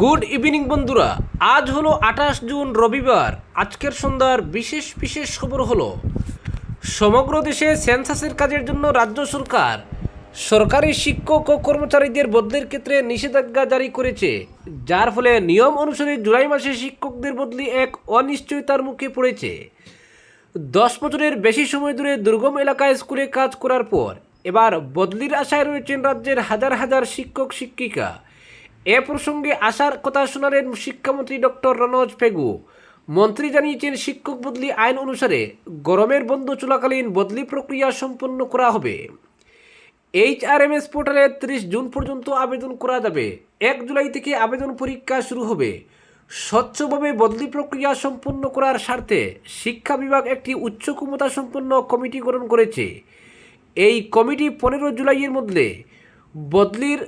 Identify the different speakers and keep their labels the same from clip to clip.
Speaker 1: Good evening বন্ধুরা, আজ হলো 28 জুন রবিবার। আজকের সন্ধ্যার বিশেষ বিশেষ খবর হলো সমগ্র দেশে সেন্সাসের কাজের জন্য রাজ্য সরকার সরকারি শিক্ষক ও কর্মচারীদের বদলির ক্ষেত্রে নিষেধাজ্ঞা জারি করেছে, যার ফলে নিয়ম অনুসারে জুলাই মাসে শিক্ষকদের বদলি এক অনিশ্চয়তার মুখে পড়েছে। 10 বছরের বেশি সময় ধরে দুর্গম এলাকায় স্কুলে কাজ করার পর এবার বদলির আশায় রয়েছেন রাজ্যের হাজার হাজার শিক্ষক শিক্ষিকা। এ প্রসঙ্গে আশার কথা শোনালেন শিক্ষামন্ত্রী ডক্টর রনোজ পেগু। মন্ত্রী জানিয়েছেন, শিক্ষক বদলি আইন অনুসারে গরমের বন্ধ চলাকালীন বদলি প্রক্রিয়া সম্পন্ন করা হবে। HRMS পোর্টালে 30 জুন পর্যন্ত আবেদন করা যাবে। 1 জুলাই থেকে আবেদন পরীক্ষা শুরু হবে। স্বচ্ছভাবে বদলি প্রক্রিয়া সম্পন্ন করার স্বার্থে শিক্ষা বিভাগ একটি উচ্চ ক্ষমতা সম্পন্ন কমিটি গঠন করেছে। এই কমিটি 15 জুলাইয়ের মধ্যে বদলির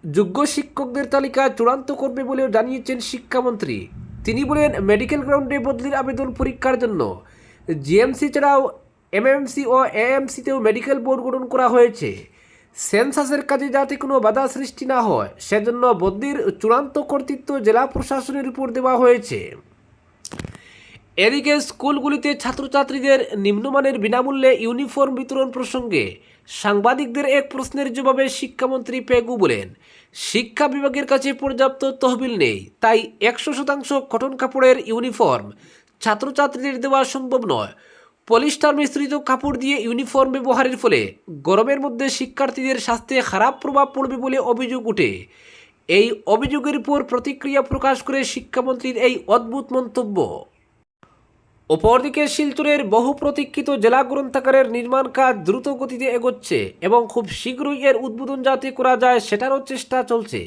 Speaker 1: যোগ্য শিক্ষকদের তালিকা চূড়ান্ত করবে বলেও জানিয়েছেন শিক্ষামন্ত্রী। তিনি বলেন, মেডিকেল গ্রাউন্ডে বদলির আবেদন পরীক্ষার জন্য GMC ছাড়াও MMC ও AMCতেও মেডিকেল বোর্ড গঠন করা হয়েছে। সেন্সাসের কাজে যাতে কোনো বাধা সৃষ্টি না হয় সেজন্য বদলির চূড়ান্ত কর্তৃত্ব জেলা প্রশাসনের উপর দেওয়া হয়েছে। এদিকে স্কুলগুলিতে ছাত্রছাত্রীদের নিম্নমানের বিনামূল্যে ইউনিফর্ম বিতরণ প্রসঙ্গে সাংবাদিকদের এক প্রশ্নের জবাবে শিক্ষামন্ত্রী পেগু বলেন, শিক্ষা বিভাগের কাছে পর্যাপ্ত তহবিল নেই, তাই 100% কটন কাপড়ের ইউনিফর্ম ছাত্রছাত্রীদের দেওয়া সম্ভব নয়। পলিস্টার মিশ্রিত কাপড় দিয়ে ইউনিফর্ম ব্যবহারের ফলে গরমের মধ্যে শিক্ষার্থীদের স্বাস্থ্যে খারাপ প্রভাব পড়বে বলে অভিযোগ ওঠে। এই অভিযোগের উপর প্রতিক্রিয়া প্রকাশ করে শিক্ষামন্ত্রীর এই অদ্ভুত মন্তব্য। অপরদিকে শিলচরের বহু প্রতীক্ষিত জেলা গ্রন্থাগারের নির্মাণ কাজ দ্রুত গতিতে এগোচ্ছে এবং খুব শীঘ্রই এর উদ্বোধন যাতে করা যায় সেটারও চেষ্টা চলছে।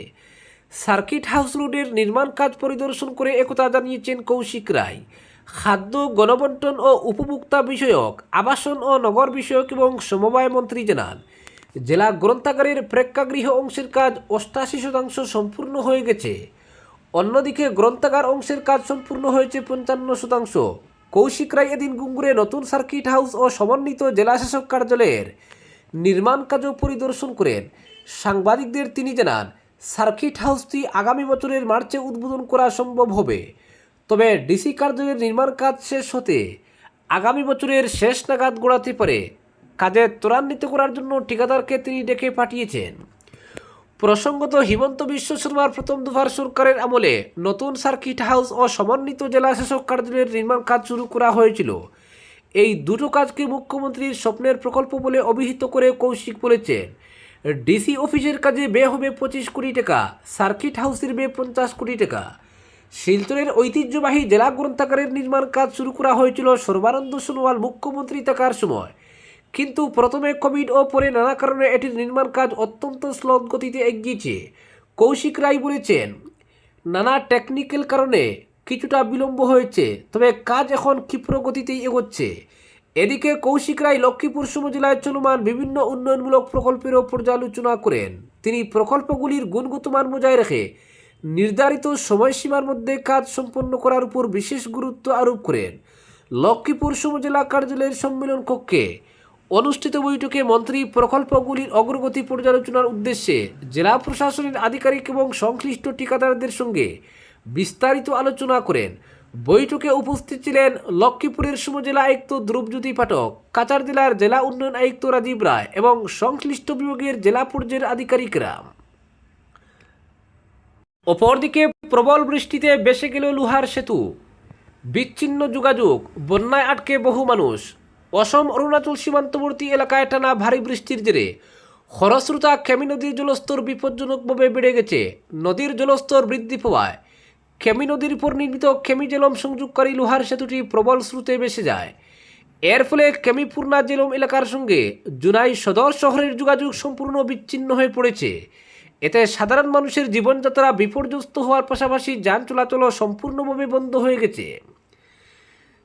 Speaker 1: সার্কিট হাউস রোডের নির্মাণ কাজ পরিদর্শন করে একথা জানিয়েছেন কৌশিক রায়। খাদ্য, গণবন্টন ও উপভোক্তা বিষয়ক, আবাসন ও নগর বিষয়ক এবং সমবায় মন্ত্রী জানান, জেলা গ্রন্থাগারের প্রেক্ষাগৃহ অংশের কাজ 88% সম্পূর্ণ হয়ে গেছে। অন্যদিকে গ্রন্থাগার অংশের কাজ সম্পূর্ণ হয়েছে 55%। কৌশিক রায় এদিন গুঙ্গুরে নতুন সার্কিট হাউস ও সমন্বিত জেলাশাসক কার্যালয়ের নির্মাণ কাজও পরিদর্শন করেন। সাংবাদিকদের তিনি জানান, সার্কিট হাউসটি আগামী বছরের মার্চে উদ্বোধন করা সম্ভব হবে, তবে ডিসি কার্যালয়ের নির্মাণ কাজ শেষ হতে আগামী বছরের শেষ নাগাদ গড়াতে পারে। কাজে ত্বরান্বিত করার জন্য ঠিকাদারকে তিনি ডেকে পাঠিয়েছেন। প্রসঙ্গত, হিমন্ত বিশ্ব শর্মার প্রথম দফার সরকারের আমলে নতুন সার্কিট হাউস ও সমন্বিত জেলা শাসক কার্যালয়ের নির্মাণ কাজ শুরু করা হয়েছিল। এই দুটো কাজকে মুখ্যমন্ত্রীর স্বপ্নের প্রকল্প বলে অভিহিত করে কৌশিক বলেছেন, ডিসি অফিসের কাজে ব্যয় হবে 25 কোটি টাকা, সার্কিট হাউসের ব্যয় 50 কোটি টাকা। শিলচরের ঐতিহ্যবাহী জেলা গ্রন্থাগারের নির্মাণ কাজ শুরু করা হয়েছিল সর্বানন্দ সোনোয়াল মুখ্যমন্ত্রী থাকার সময়, কিন্তু প্রথমে কোভিড ও পরে নানা কারণে এটির নির্মাণ কাজ অত্যন্ত স্লথ গতিতে এগিয়েছে। কৌশিক রায় বলেছেন, নানা টেকনিক্যাল কারণে কিছুটা বিলম্ব হয়েছে, তবে কাজ এখন ক্ষিপ্র গতিতেই এগোচ্ছে। এদিকে কৌশিক রায় লক্ষ্মীপুর জেলায় চলমান বিভিন্ন উন্নয়নমূলক প্রকল্পেরও পর্যালোচনা করেন। তিনি প্রকল্পগুলির গুণগত মান বজায় রেখে নির্ধারিত সময়সীমার মধ্যে কাজ সম্পন্ন করার উপর বিশেষ গুরুত্ব আরোপ করেন। লক্ষ্মীপুর জেলা কার্যালয়ের সম্মেলন কক্ষে অনুষ্ঠিত বৈঠকে মন্ত্রী প্রকল্পগুলির অগ্রগতি পর্যালোচনার উদ্দেশ্যে জেলা প্রশাসনের আধিকারিক এবং সংশ্লিষ্ট ঠিকাদারদের সঙ্গে বিস্তারিত আলোচনা করেন। বৈঠকে উপস্থিত ছিলেন লক্ষ্মীপুরের জেলা আয়ুক্ত ধ্রুবজ্যোতি পাঠক, কাছাড় জেলার জেলা উন্নয়ন আয়ুক্ত রাজীব রায় এবং সংশ্লিষ্ট বিভাগের জেলা পর্যায়ের আধিকারিকরা। অপরদিকে প্রবল বৃষ্টিতে ভেসে গেল লোহার সেতু, বিচ্ছিন্ন যোগাযোগ, বন্যায় আটকে বহু মানুষ। অসম অরুণাচল সীমান্তবর্তী এলাকায় টানা ভারী বৃষ্টির জেরে খরস্রোতা খেমি নদীর জলস্তর বিপজ্জনকভাবে বেড়ে গেছে। নদীর জলস্তর বৃদ্ধি পাওয়ায় খেমি নদীর উপর নির্মিত খেমি জেলম সংযোগকারী লোহার সেতুটি প্রবল স্রোতে ভেসে যায়। এর ফলে খেমি পূর্ণা জেলম এলাকার সঙ্গে জুনাই সদর শহরের যোগাযোগ সম্পূর্ণ বিচ্ছিন্ন হয়ে পড়েছে। এতে সাধারণ মানুষের জীবনযাত্রা বিপর্যস্ত হওয়ার পাশাপাশি যান চলাচলও সম্পূর্ণভাবে বন্ধ হয়ে গেছে।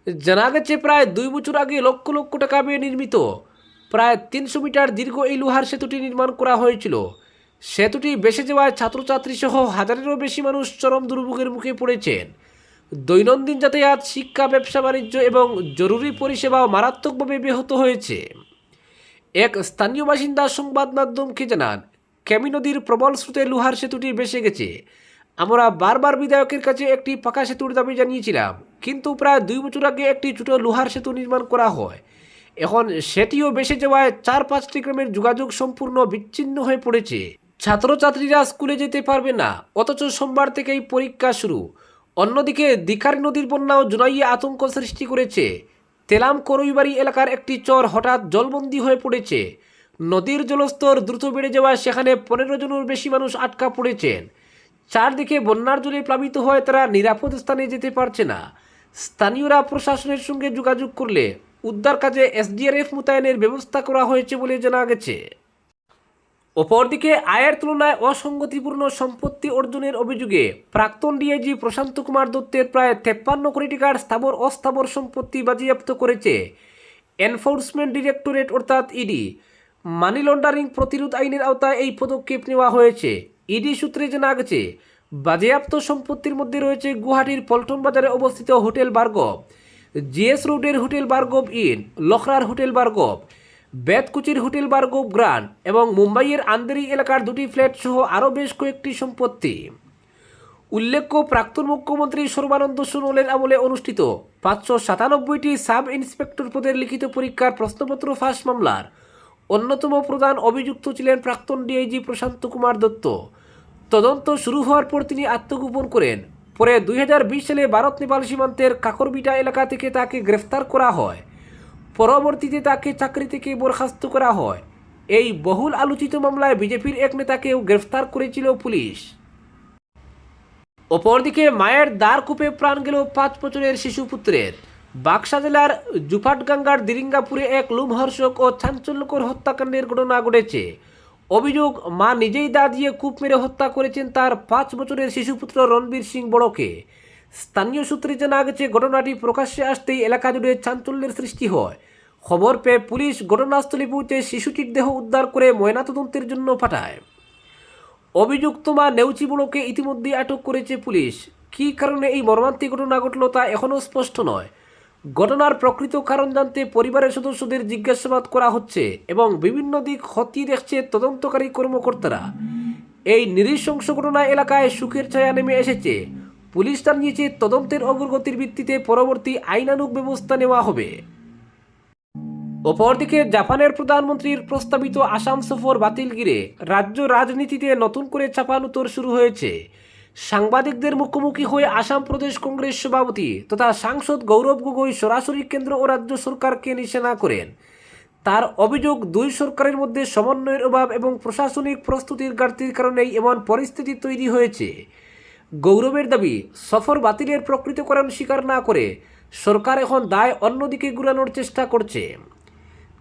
Speaker 1: জানা গেছে, প্রায় 2 বছর আগে লক্ষ লক্ষ টাকা ব্যয়ে নির্মিত প্রায় 300 মিটার দীর্ঘ এই লোহার সেতুটি নির্মাণ করা হয়েছিল। সেতুটি ভেসে যাওয়ায় ছাত্রছাত্রী সহ হাজারেরও বেশি মানুষ চরম দুর্ভোগের মুখে পড়েছেন। দৈনন্দিন যাতায়াত, শিক্ষা, ব্যবসা বাণিজ্য এবং জরুরি পরিষেবাও মারাত্মকভাবে ব্যাহত হয়েছে। এক স্থানীয় বাসিন্দা সংবাদ মাধ্যমকে জানান, খেমি নদীর প্রবল স্রোতে লোহার সেতুটি ভেসে গেছে। আমরা বারবার বিধায়কের কাছে একটি পাকা সেতুর দাবি জানিয়েছিলাম, কিন্তু প্রায় 2 বছর আগে একটি ছোট লোহার সেতু নির্মাণ করা হয়। এখন সেটিও বেসে যাওয়ায় 4-5টি গ্রামের যোগাযোগ সম্পূর্ণ বিচ্ছিন্ন হয়ে পড়েছে। ছাত্রছাত্রীরা স্কুলে যেতে পারবে না, অথচ সোমবার থেকেই পরীক্ষা শুরু। অন্যদিকে দিকারি নদীর বন্যাও জুনাইয়ে আতঙ্ক সৃষ্টি করেছে। তেলাম করইবাড়ি এলাকার একটি চর হঠাৎ জলবন্দী হয়ে পড়েছে। নদীর জলস্তর দ্রুত বেড়ে যাওয়ায় সেখানে 15 জনের বেশি মানুষ আটকা পড়েছেন। চারদিকে বন্যার জলে প্লাবিত হয়ে তারা নিরাপদ স্থানে যেতে পারছে না। স্থানীয়রা প্রশাসনের সঙ্গে যোগাযোগ করলে উদ্ধার কাজে এসডিআরএফ মোতায়েনের ব্যবস্থা করা হয়েছে বলে জানা গেছে। অপরদিকে আয়ের তুলনায় অসঙ্গতিপূর্ণ সম্পত্তি অর্জনের অভিযোগে প্রাক্তন ডিআইজি প্রশান্ত কুমার দত্তের প্রায় 53 কোটি টাকার স্থাবর অস্থাবর সম্পত্তি বাজেয়াপ্ত করেছে এনফোর্সমেন্ট ডিরেক্টরেট অর্থাৎ ইডি। মানি লন্ডারিং প্রতিরোধ আইনের আওতায় এই পদক্ষেপ নেওয়া হয়েছে। ইডি সূত্রে জানা গেছে, বাজেয়াপ্ত সম্পত্তির মধ্যে রয়েছে গুয়াহাটির পল্টন বাজারে অবস্থিত হোটেল বার্গব, জিএস রোডের হোটেল বার্গব ইন, লখরার হোটেল বার্গব, বেতকুচির হোটেল বার্গব গ্র্যান্ড এবং মুম্বাইয়ের আন্দেরি এলাকার 2টি ফ্ল্যাট সহ আরও বেশ কয়েকটি সম্পত্তি। উল্লেখ্য, প্রাক্তন মুখ্যমন্ত্রী সর্বানন্দ সোনোয়ালের আমলে অনুষ্ঠিত 597টি সাব ইন্সপেক্টর পদের লিখিত পরীক্ষার প্রশ্নপত্র ফাঁস মামলার অন্যতম প্রধান অভিযুক্ত ছিলেন প্রাক্তন ডিআইজি প্রশান্ত কুমার দত্ত। তদন্ত শুরু হওয়ার পর তিনি আত্মগোপন করেন। পরে 2020 সালে ভারত নেপাল সীমান্তের কাকরবিটা এলাকা থেকে তাকে গ্রেফতার করা হয়। পরবর্তীতে তাকে চাকরি থেকে বরখাস্ত করা হয়। এই বহুল আলোচিত মামলায় বিজেপির এক নেতাকেও গ্রেফতার করেছিল পুলিশ। অপরদিকে মায়ের দ্বার কূপে প্রাণ গেল 5 বছরের শিশুপুত্রের। বাক্সা জেলার জুফাটগাঙ্গার দিরিঙ্গাপুরে এক লোমহর্ষক ও চাঞ্চল্যকর হত্যাকাণ্ডের ঘটনা ঘটেছে। অভিযোগ, মা নিজেই দা দিয়ে কূপ মেরে হত্যা করেছেন তার 5 বছরের শিশুপুত্র রণবীর সিং বড়কে। স্থানীয় সূত্রে জানা গেছে, ঘটনাটি প্রকাশ্যে আসতেই এলাকা জুড়ে চাঞ্চল্যের সৃষ্টি হয়। খবর পেয়ে পুলিশ ঘটনাস্থলে পৌঁছে শিশুটির দেহ উদ্ধার করে ময়নাতদন্তের জন্য পাঠায়। অভিযুক্ত মা নেউচি বড়কে ইতিমধ্যেই আটক করেছে পুলিশ। কী কারণে এই মর্মান্তিক ঘটনা ঘটল তা এখনও স্পষ্ট নয়। ঘটনার প্রকৃত কারণ জানতে পরিবারের সদস্যদের জিজ্ঞাসাবাদ করা হচ্ছে এবং বিভিন্ন দিক খতিয়ে দেখছে তদন্তকারী কর্মকর্তারা। এই নৃশংস ঘটনা এলাকায় সুখের ছায়া নেমে এসেছে। পুলিশ জানিয়েছে, তদন্তের অগ্রগতির ভিত্তিতে পরবর্তী আইনানুগ ব্যবস্থা নেওয়া হবে। অপরদিকে জাপানের প্রধানমন্ত্রীর প্রস্তাবিত আসাম সফর বাতিল ঘিরে রাজ্য রাজনীতিতে নতুন করে চাপানুতর শুরু হয়েছে। সাংবাদিকদের মুখোমুখি হয়ে আসাম প্রদেশ কংগ্রেস সভাপতি তথা সাংসদ গৌরব গগৈ সরাসরি কেন্দ্র ও রাজ্য সরকারকে নিশানা করেন। তার অভিযোগ, 2 সরকারের মধ্যে সমন্বয়ের অভাব এবং প্রশাসনিক প্রস্তুতির ঘাটতির কারণেই এমন পরিস্থিতি তৈরি হয়েছে। গৌরবের দাবি, সফর বাতিলের প্রকৃত কারণ স্বীকার না করে সরকার এখন দায় অন্যদিকে ঘুরানোর চেষ্টা করছে।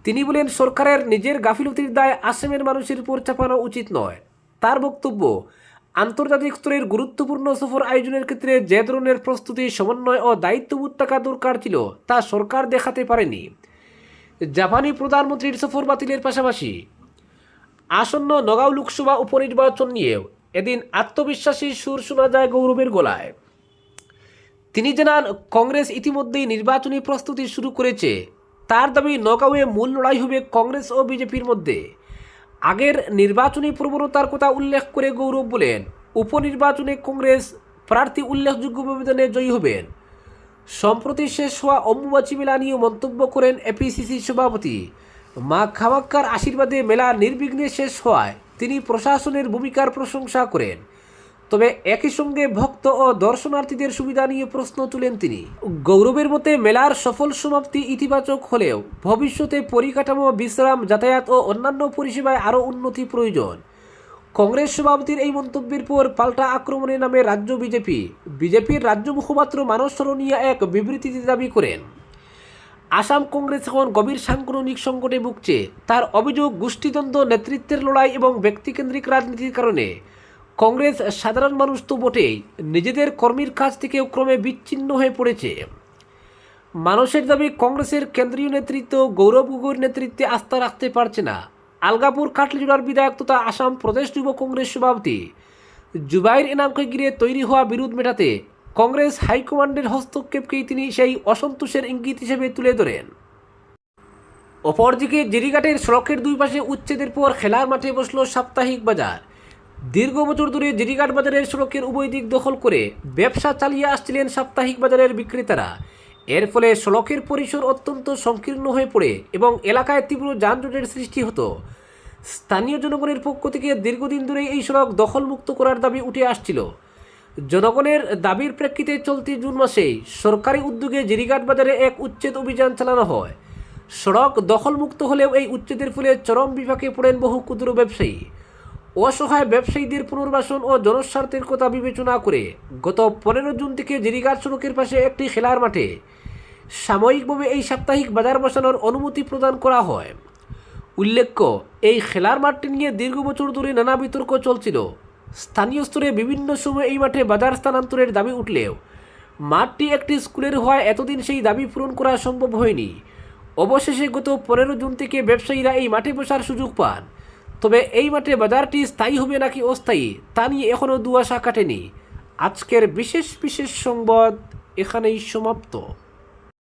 Speaker 1: তিনি বলেন, সরকারের নিজের গাফিলতির দায় আসামের মানুষের উপর চাপানো উচিত নয়। তার বক্তব্য, আন্তর্জাতিক স্তরের গুরুত্বপূর্ণ সফর আয়োজনের ক্ষেত্রে যে ধরনের প্রস্তুতি, সমন্বয় ও দায়িত্ববোধ থাকা দরকার ছিল তা সরকার দেখাতে পারেনি। জাপানি প্রধানমন্ত্রীর সফর বাতিলের পাশাপাশি আসন্ন নগাঁও লোকসভা উপনির্বাচন নিয়েও এদিন আত্মবিশ্বাসী সুর শোনা যায় গৌরবের গলায়। তিনি জানান, কংগ্রেস ইতিমধ্যেই নির্বাচনী প্রস্তুতি শুরু করেছে। তার দাবি, নগাঁওয়ে মূল লড়াই হবে কংগ্রেস ও বিজেপির মধ্যে। আগের নির্বাচনী প্রবণতার কথা উল্লেখ করে গৌরব বলেন, উপনির্বাচনে কংগ্রেস প্রার্থী উল্লেখযোগ্য ব্যবধানে জয়ী হবেন। সম্প্রতি শেষ হওয়া অম্বুবাচী মেলা নিয়ে মন্তব্য করেন এপিসিসি সভাপতি। মা কামাখ্যার আশীর্বাদে মেলা নির্বিঘ্নে শেষ হওয়ায় তিনি প্রশাসনের ভূমিকার প্রশংসা করেন। তবে একই সঙ্গে ভক্ত ও দর্শনার্থীদের সুবিধা নিয়ে প্রশ্ন তুলেন তিনি। গৌরবের মতে, মেলার সফল সমাপ্তি ইতিবাচক হলেও ভবিষ্যতে পরিকাঠামো, বিশ্রাম, যাতায়াত ও অন্যান্য পরিষেবায় আরও উন্নতি প্রয়োজন। কংগ্রেস সভাপতির এই মন্তব্যের পর পাল্টা আক্রমণে নামে রাজ্য বিজেপির রাজ্য মুখপাত্র মানস সরনিয়া এক বিবৃতিতে দাবি করেন, আসাম কংগ্রেস এখন গভীর সাংগঠনিক সংকটে ভুগছে। তার অভিযোগ, গোষ্ঠীদ্বন্দ্ব, নেতৃত্বের লড়াই এবং ব্যক্তিকেন্দ্রিক রাজনীতির কারণে কংগ্রেস সাধারণ মানুষ তো বটেই, নিজেদের কর্মীর কাছ থেকেও ক্রমে বিচ্ছিন্ন হয়ে পড়েছে। মানুষের দাবি, কংগ্রেসের কেন্দ্রীয় নেতৃত্ব গৌরব গগৈর নেতৃত্বে আস্থা রাখতে পারছে না। আলগাপুর কাটলিজোড়ার বিধায়ক তথা আসাম প্রদেশ যুব কংগ্রেস সভাপতি জুবাইর এনামকে ঘিরে তৈরি হওয়া বিরোধ মেটাতে কংগ্রেস হাইকমান্ডের হস্তক্ষেপকেই তিনি সেই অসন্তোষের ইঙ্গিত হিসেবে তুলে ধরেন। অপরদিকে জিরিঘাটের সড়কের 2 পাশে উচ্ছেদের পর খেলার মাঠে বসল সাপ্তাহিক বাজার। দীর্ঘ বছর ধরে জিরিঘাট বাজারের সড়কের উভয় দিক দখল করে ব্যবসা চালিয়ে আসছিলেন সাপ্তাহিক বাজারের বিক্রেতারা। এর ফলে সড়কের পরিসর অত্যন্ত সংকীর্ণ হয়ে পড়ে এবং এলাকায় তীব্র যানজটের সৃষ্টি হতো। স্থানীয় জনগণের পক্ষ থেকে দীর্ঘদিন ধরে এই সড়ক দখলমুক্ত করার দাবি উঠে আসছিল। জনগণের দাবির প্রেক্ষিতে চলতি জুন মাসেই সরকারি উদ্যোগে জিরিঘাট বাজারে এক উচ্ছেদ অভিযান চালানো হয়। সড়ক দখলমুক্ত হলেও এই উচ্ছেদের ফলে চরম বিপাকে পড়েন বহু ক্ষুদ্র ব্যবসায়ী। অসহায় ব্যবসায়ীদের পুনর্বাসন ও জনস্বার্থের কথা বিবেচনা করে গত 15 জুন থেকে জিরিঘাট সড়কের পাশে একটি খেলার মাঠে সাময়িকভাবে এই সাপ্তাহিক বাজার বসানোর অনুমতি প্রদান করা হয়। উল্লেখ্য, এই খেলার মাঠটি নিয়ে দীর্ঘ বছর ধরে নানা বিতর্ক চলছিল। স্থানীয় স্তরে বিভিন্ন সময় এই মাঠে বাজার স্থানান্তরের দাবি উঠলেও মাঠটি একটি স্কুলের হওয়ায় এতদিন সেই দাবি পূরণ করা সম্ভব হয়নি। অবশেষে গত 15 জুন থেকে ব্যবসায়ীরা এই মাঠে বসার সুযোগ পান। তবে এই মাঠে বাজারটি স্থায়ী হবে নাকি অস্থায়ী তা নিয়ে এখনও দুয়াশা কাটেনি। আজকের বিশেষ সংবাদ এখানেই সমাপ্ত।